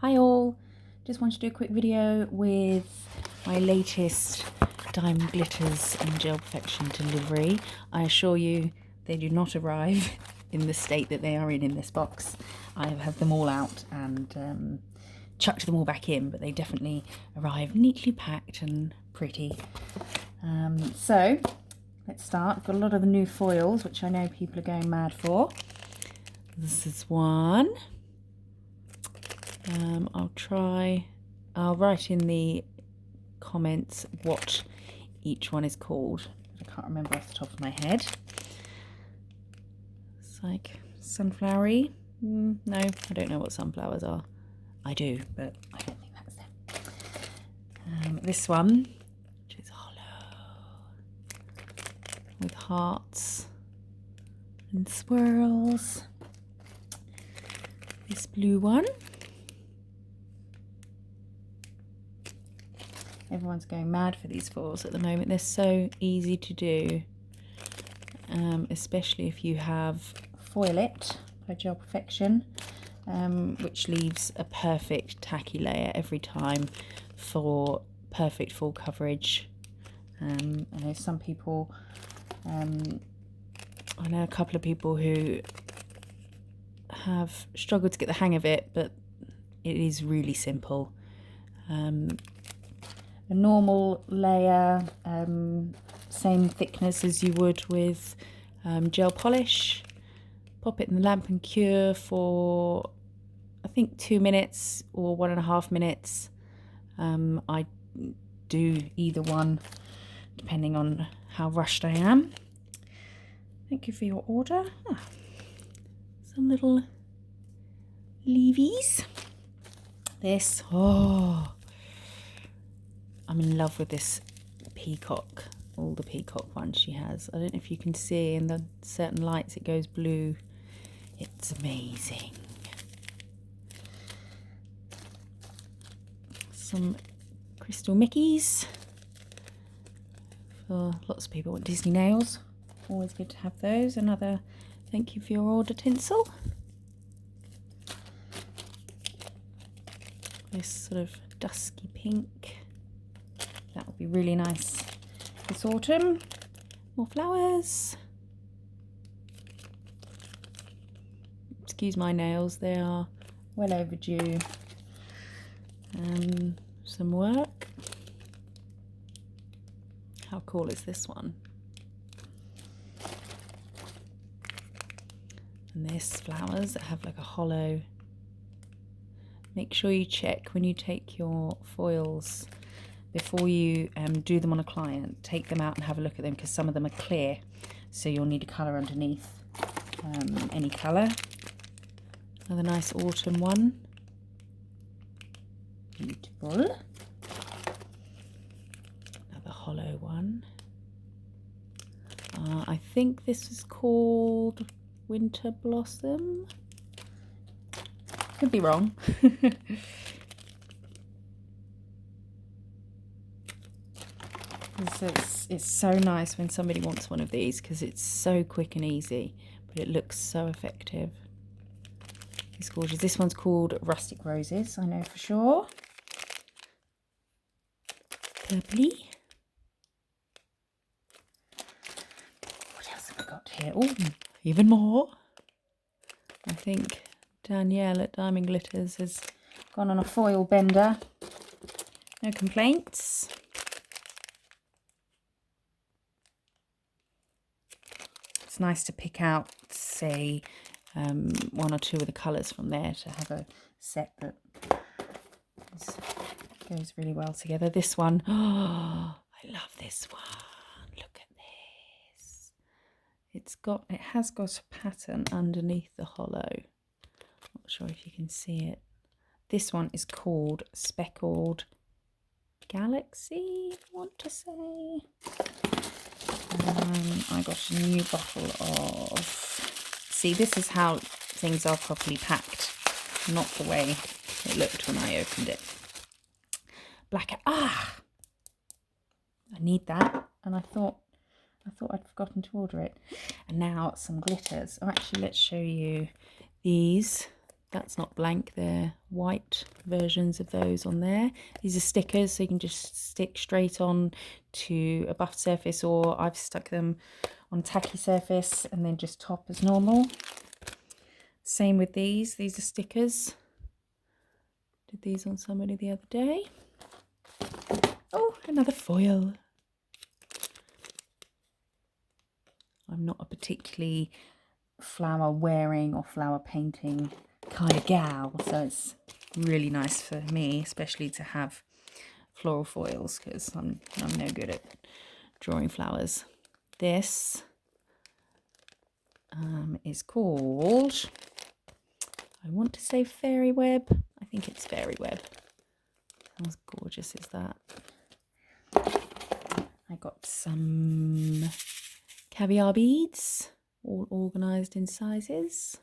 Hi all, just wanted to do a quick video with my latest diamond glitters and gel perfection delivery. I assure you they do not arrive in the state that they are in this box. I have had them all out and chucked them all back in, but they definitely arrive neatly packed and pretty. So let's start. I've got a lot of the new foils which I know people are going mad for. This is one. I'll write in the comments what each one is called. I can't remember off the top of my head. It's like sunflowery. No, I don't know what sunflowers are. I do, but I don't think that's them. This one, which is hollow, with hearts and swirls. This blue one. Everyone's going mad for these foils at the moment. They're so easy to do, especially if you have Foil It by Gel Perfection, which leaves a perfect tacky layer every time for perfect full coverage. I know some people, I know a couple of people who have struggled to get the hang of it, but it is really simple. A normal layer, same thickness as you would with gel polish. Pop it in the lamp and cure for I think 2 minutes or 1.5 minutes. I do either one depending on how rushed I am. Thank you for your order. Some little leavies. This, I'm in love with this peacock, all the peacock ones she has. I don't know if you can see in the certain lights it goes blue. It's amazing. Some crystal Mickeys. For lots of people want Disney nails. Always good to have those. Another thank you for your order tinsel. This sort of dusky pink. That would be really nice this autumn. More flowers. Excuse my nails, they are well overdue. Some work. How cool is this one? And this flowers that have like a hollow. Make sure you check when you take your foils before you do them on a client. Take them out and have a look at them because some of them are clear, so you'll need a colour underneath. Any colour. Another nice autumn one. Beautiful. Another hollow one. I think this is called Winter Blossom. Could be wrong. It's so nice when somebody wants one of these because it's so quick and easy, but it looks so effective. It's gorgeous. This one's called Rustic Roses, I know for sure. Purpley. What else have I got here? Oh, even more. I think Danielle at Diamond Glitters has gone on a foil bender. No complaints. It's nice to pick out, say, 1 or 2 of the colours from there to have a set that goes really well together. This one, oh, I love this one. Look at this. It has got a pattern underneath the hollow. Not sure if you can see it. This one is called Speckled Galaxy, I want to say. I got a new bottle of... See, this is how things are properly packed, not the way it looked when I opened it. Black... I need that, and I thought I'd forgotten to order it. And now some glitters. Oh, actually, let's show you these. that's not blank, they're white versions of those on there. These are stickers, so you can just stick straight on to a buff surface, or I've stuck them on a tacky surface and then just top as normal. Same with these are stickers. Did these on somebody the other day. Oh, another foil. I'm not a particularly flower wearing or flower painting kind of gal, so it's really nice for me, especially to have floral foils, because I'm no good at drawing flowers. This is called, I want to say Fairy Web. I think it's Fairy Web. How gorgeous is that? I got some caviar beads, all organised in sizes,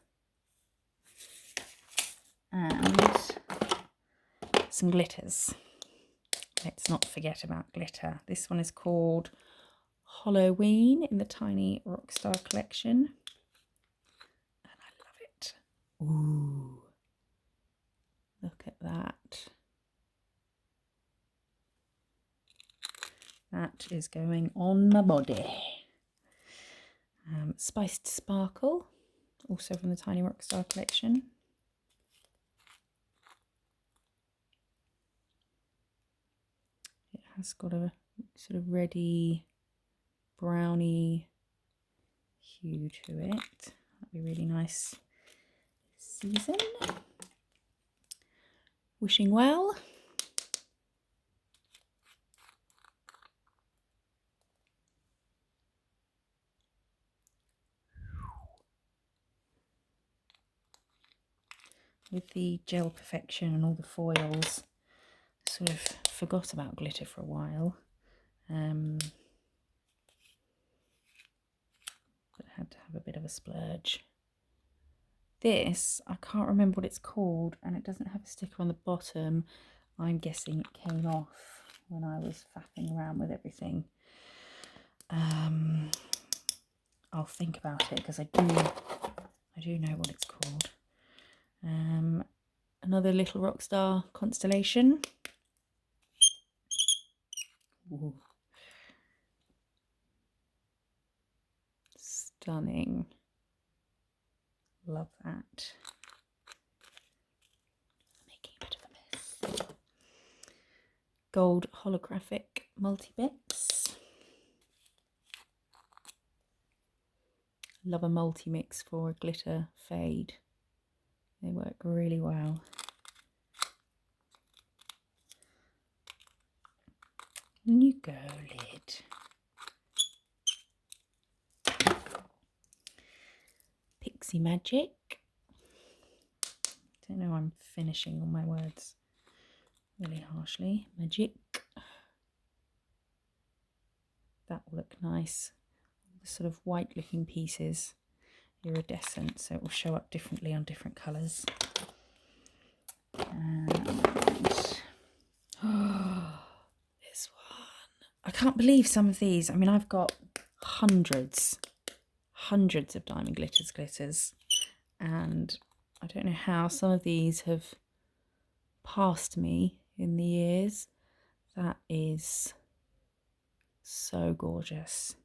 and some glitters. Let's not forget about glitter. This one is called Halloween in the Tiny Rockstar collection, and I love it. Ooh, look at that. That is going on my body. Spiced Sparkle, also from the Tiny Rockstar collection. It has got a sort of reddy, browny hue to it. That'd be really nice this season. Wishing Well. With the Gel Perfection and all the foils, I sort of forgot about glitter for a while. But I had to have a bit of a splurge. This, I can't remember what it's called, and it doesn't have a sticker on the bottom. I'm guessing it came off when I was faffing around with everything. I'll think about it, because I do know what it's called. Another Little Rockstar constellation. Ooh. Stunning. Love that. Making a bit of a mess. Gold holographic multi-mix. Love a multi-mix for a glitter fade. They work really well. And you go, lid. Pixie Magic. Don't know, I'm finishing all my words really harshly. Magic. That will look nice. The sort of white looking pieces, iridescent, so it will show up differently on different colours. And this one. I can't believe some of these. I mean, I've got hundreds of Diamond glitters, and I don't know how some of these have passed me in the years. That is so gorgeous.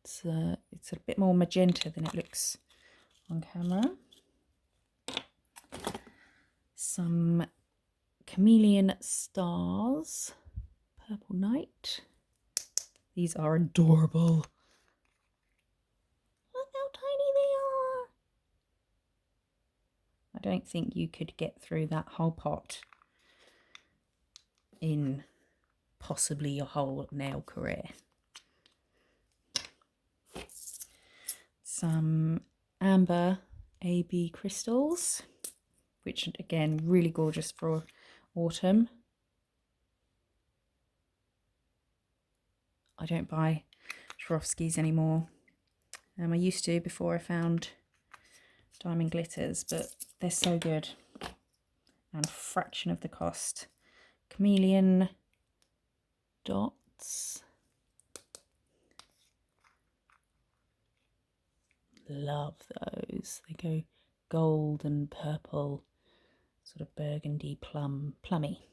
It's a bit more magenta than it looks on camera. Some Chameleon Stars, Purple Night. These are adorable. Look how tiny they are. I don't think you could get through that whole pot in possibly your whole nail career. Some amber AB crystals, which again, really gorgeous for autumn. I don't buy Swarovskis anymore. I used to before I found diamond glitters, but they're so good and a fraction of the cost. Chameleon Dots. Love those. They go gold and purple. sort of burgundy plummy.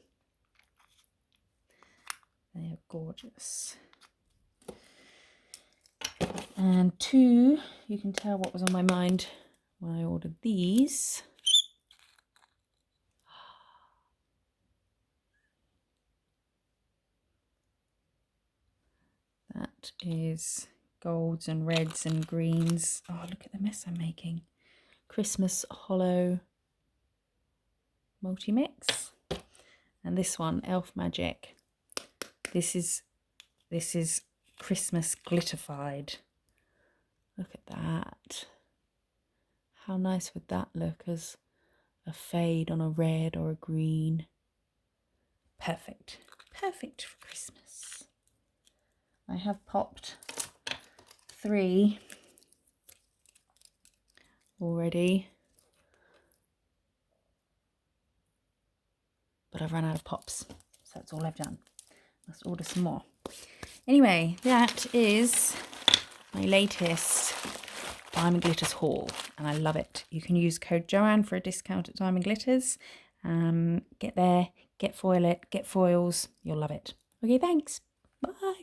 They are gorgeous. And two, you can tell what was on my mind when I ordered these. That is golds and reds and greens. Oh, look at the mess I'm making. Christmas Hollow multi-mix. And this one, Elf Magic. This is Christmas glitterfied. Look at that. How nice would that look as a fade on a red or a green? Perfect. Perfect for Christmas. I have popped 3 already, but I've run out of pops, so that's all I've done. Must order some more. Anyway, that is my latest Diamond Glitters haul, and I love it. You can use code Joanne for a discount at Diamond Glitters. Get there, get foils, you'll love it. Okay, thanks. Bye.